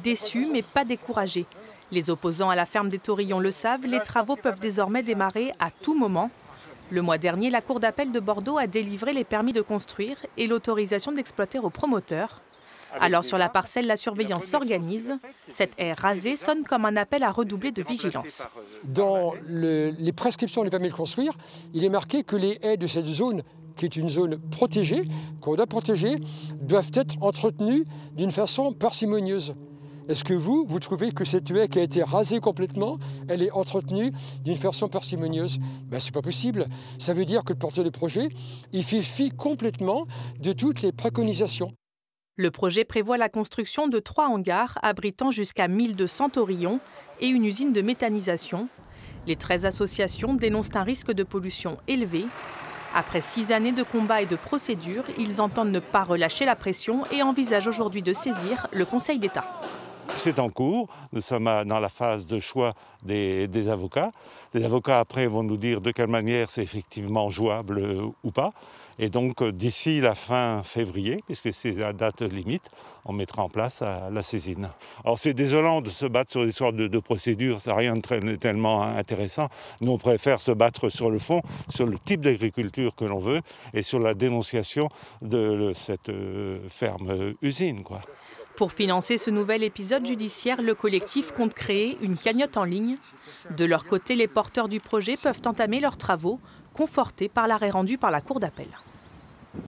Déçus mais pas découragés. Les opposants à la ferme des Taurillons le savent, les travaux peuvent désormais démarrer à tout moment. Le mois dernier, la Cour d'appel de Bordeaux a délivré les permis de construire et l'autorisation d'exploiter aux promoteurs. Alors sur la parcelle, la surveillance s'organise. Cette haie rasée sonne comme un appel à redoubler de vigilance. Dans les prescriptions des permis de construire, il est marqué que les haies de cette zone, qui est une zone protégée, qu'on doit protéger, doivent être entretenues d'une façon parcimonieuse. Est-ce que vous trouvez que cette haie qui a été rasée complètement, elle est entretenue d'une façon parcimonieuse? C'est pas possible. Ça veut dire que le porteur de projet, il fait fi complètement de toutes les préconisations. Le projet prévoit la construction de 3 hangars abritant jusqu'à 1200 taurillons et une usine de méthanisation. Les 13 associations dénoncent un risque de pollution élevé. Après 6 années de combats et de procédures, ils entendent ne pas relâcher la pression et envisagent aujourd'hui de saisir le Conseil d'État. C'est en cours, nous sommes dans la phase de choix des avocats. Les avocats après vont nous dire de quelle manière c'est effectivement jouable ou pas. Et donc d'ici la fin février, puisque c'est la date limite, on mettra en place la saisine. Alors c'est désolant de se battre sur l'histoire de procédure, ça n'a rien de tellement intéressant. Nous on préfère se battre sur le fond, sur le type d'agriculture que l'on veut et sur la dénonciation de cette ferme-usine, quoi. Pour financer ce nouvel épisode judiciaire, le collectif compte créer une cagnotte en ligne. De leur côté, les porteurs du projet peuvent entamer leurs travaux, confortés par l'arrêt rendu par la Cour d'appel.